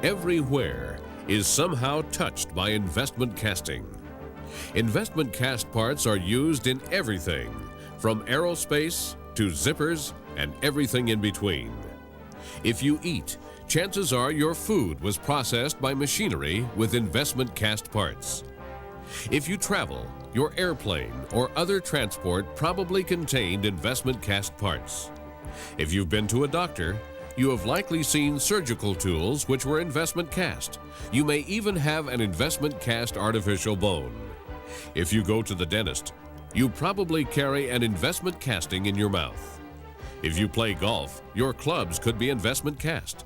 Everywhere is somehow touched by investment casting. Investment cast parts are used in everything, from aerospace to zippers and everything in between. If you eat, chances are your food was processed by machinery with investment cast parts. If you travel, your airplane or other transport probably contained investment cast parts. If you've been to a doctor, you have likely seen surgical tools which were investment cast. You may even have an investment cast artificial bone. If you go to the dentist, you probably carry an investment casting in your mouth. If you play golf, your clubs could be investment cast.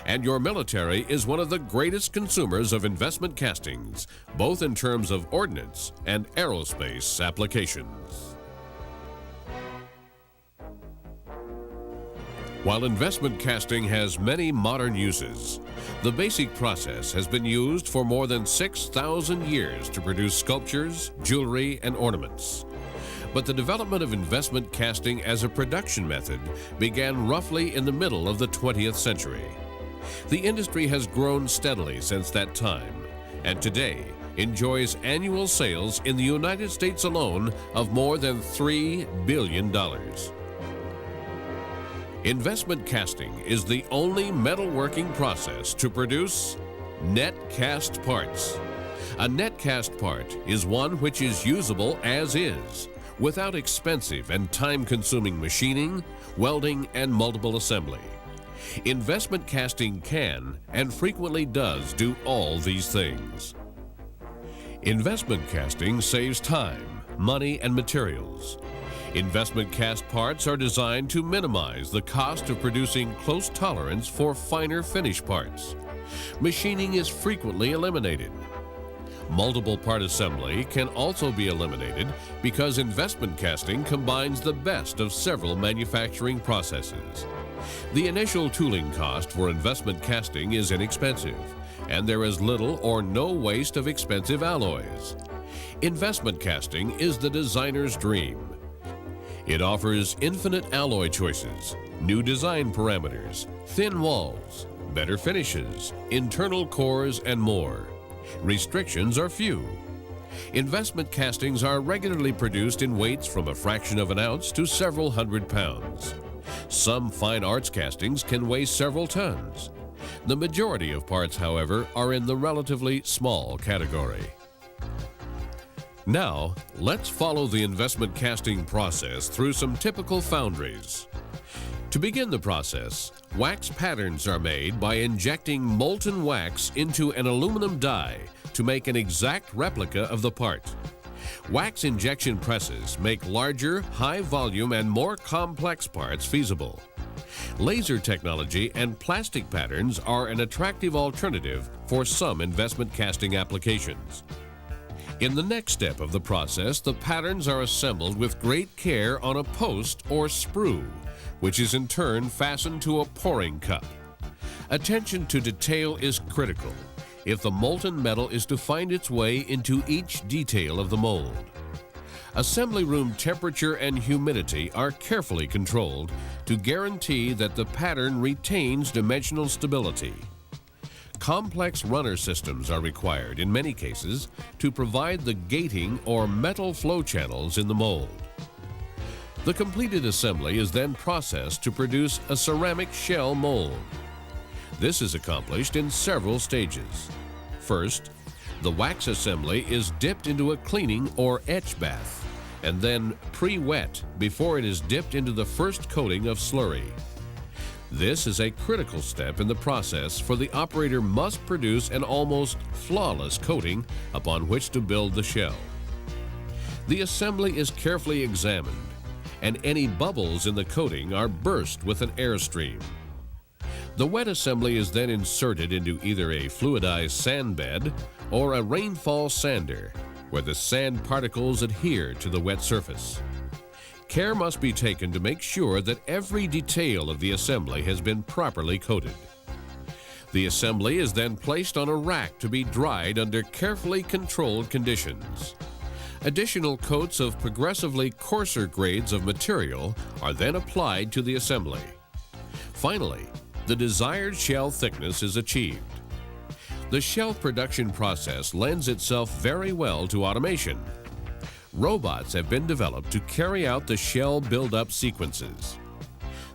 And your military is one of the greatest consumers of investment castings, both in terms of ordnance and aerospace applications. While investment casting has many modern uses, the basic process has been used for more than 6,000 years to produce sculptures, jewelry, and ornaments. But the development of investment casting as a production method began roughly in the middle of the 20th century. The industry has grown steadily since that time, and today enjoys annual sales in the United States alone of more than $3 billion. Investment casting is the only metalworking process to produce net cast parts. A net cast part is one which is usable as is, without expensive and time-consuming machining, welding, and multiple assembly. Investment casting can and frequently does do all these things. Investment casting saves time, money, and materials. Investment cast parts are designed to minimize the cost of producing close tolerance for finer finish parts. Machining is frequently eliminated. Multiple part assembly can also be eliminated because investment casting combines the best of several manufacturing processes. The initial tooling cost for investment casting is inexpensive, and there is little or no waste of expensive alloys. Investment casting is the designer's dream. It offers infinite alloy choices, new design parameters, thin walls, better finishes, internal cores, and more. Restrictions are few. Investment castings are regularly produced in weights from a fraction of an ounce to several hundred pounds. Some fine arts castings can weigh several tons. The majority of parts, however, are in the relatively small category. Now, let's follow the investment casting process through some typical foundries. To begin the process, wax patterns are made by injecting molten wax into an aluminum die to make an exact replica of the part. Wax injection presses make larger, high volume, and more complex parts feasible. Laser technology and plastic patterns are an attractive alternative for some investment casting applications. In the next step of the process, the patterns are assembled with great care on a post or sprue, which is in turn fastened to a pouring cup. Attention to detail is critical if the molten metal is to find its way into each detail of the mold. Assembly room temperature and humidity are carefully controlled to guarantee that the pattern retains dimensional stability. Complex runner systems are required in many cases to provide the gating or metal flow channels in the mold. The completed assembly is then processed to produce a ceramic shell mold. This is accomplished in several stages. First, the wax assembly is dipped into a cleaning or etch bath, and then pre-wet before it is dipped into the first coating of slurry. This is a critical step in the process, for the operator must produce an almost flawless coating upon which to build the shell. The assembly is carefully examined, and any bubbles in the coating are burst with an airstream. The wet assembly is then inserted into either a fluidized sand bed or a rainfall sander, where the sand particles adhere to the wet surface. Care must be taken to make sure that every detail of the assembly has been properly coated. The assembly is then placed on a rack to be dried under carefully controlled conditions. Additional coats of progressively coarser grades of material are then applied to the assembly. Finally, the desired shell thickness is achieved. The shell production process lends itself very well to automation. Robots have been developed to carry out the shell build-up sequences.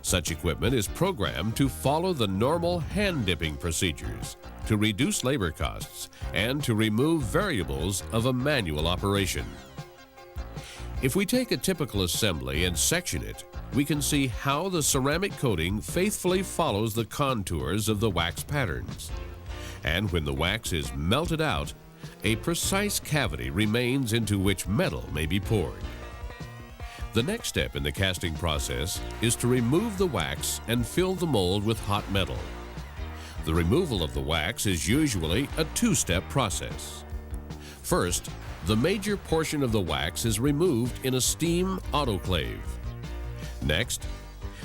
Such equipment is programmed to follow the normal hand-dipping procedures, to reduce labor costs, and to remove variables of a manual operation. If we take a typical assembly and section it, we can see how the ceramic coating faithfully follows the contours of the wax patterns. And when the wax is melted out, a precise cavity remains into which metal may be poured. The next step in the casting process is to remove the wax and fill the mold with hot metal. The removal of the wax is usually a two-step process. First, the major portion of the wax is removed in a steam autoclave. Next,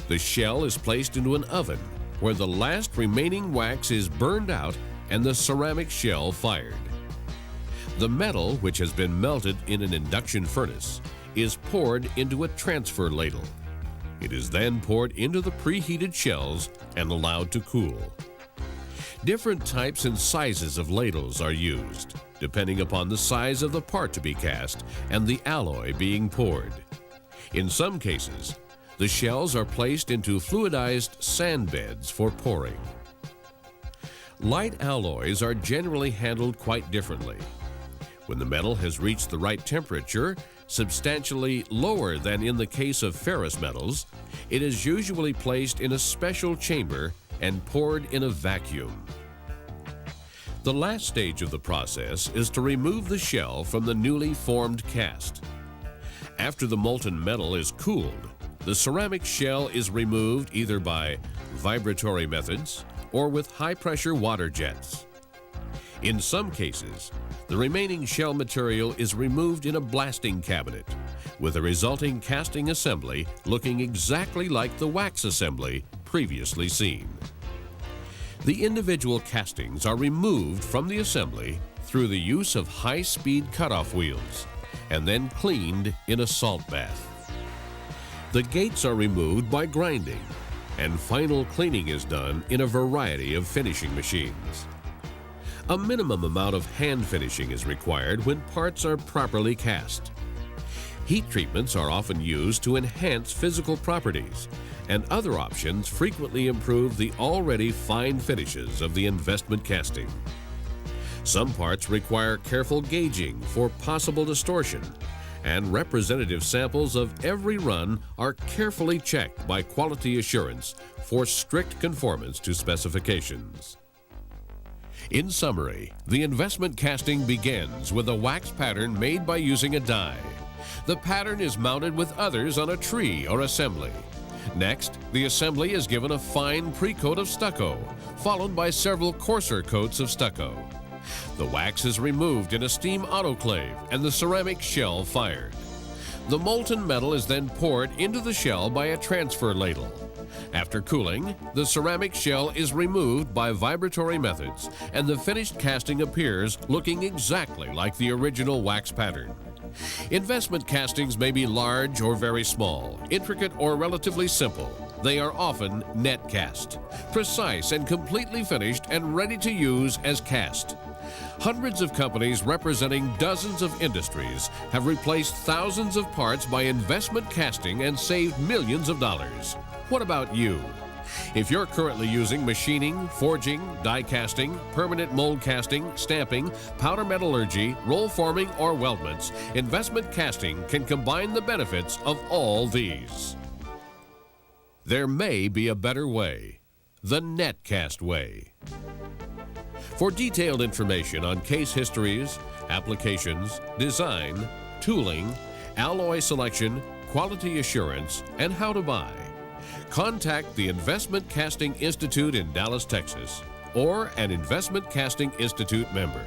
the shell is placed into an oven where the last remaining wax is burned out and the ceramic shell fired. The metal, which has been melted in an induction furnace, is poured into a transfer ladle. It is then poured into the preheated shells and allowed to cool. Different types and sizes of ladles are used, depending upon the size of the part to be cast and the alloy being poured. In some cases, the shells are placed into fluidized sand beds for pouring. Light alloys are generally handled quite differently. When the metal has reached the right temperature, substantially lower than in the case of ferrous metals, it is usually placed in a special chamber and poured in a vacuum. The last stage of the process is to remove the shell from the newly formed cast. After the molten metal is cooled, the ceramic shell is removed either by vibratory methods or with high-pressure water jets. In some cases, the remaining shell material is removed in a blasting cabinet, with the resulting casting assembly looking exactly like the wax assembly previously seen. The individual castings are removed from the assembly through the use of high-speed cutoff wheels and then cleaned in a salt bath. The gates are removed by grinding, and final cleaning is done in a variety of finishing machines. A minimum amount of hand finishing is required when parts are properly cast. Heat treatments are often used to enhance physical properties, and other options frequently improve the already fine finishes of the investment casting. Some parts require careful gauging for possible distortion, and representative samples of every run are carefully checked by quality assurance for strict conformance to specifications. In summary, the investment casting begins with a wax pattern made by using a die. The pattern is mounted with others on a tree or assembly. Next, the assembly is given a fine pre-coat of stucco, followed by several coarser coats of stucco. The wax is removed in a steam autoclave and the ceramic shell fired. The molten metal is then poured into the shell by a transfer ladle. After cooling, the ceramic shell is removed by vibratory methods, and the finished casting appears looking exactly like the original wax pattern. Investment castings may be large or very small, intricate or relatively simple. They are often net cast, precise and completely finished and ready to use as cast. Hundreds of companies representing dozens of industries have replaced thousands of parts by investment casting and saved millions of dollars. What about you? If you're currently using machining, forging, die casting, permanent mold casting, stamping, powder metallurgy, roll forming, or weldments, investment casting can combine the benefits of all these. There may be a better way, the netcast way. For detailed information on case histories, applications, design, tooling, alloy selection, quality assurance, and how to buy, contact the Investment Casting Institute in Dallas, Texas, or an Investment Casting Institute member.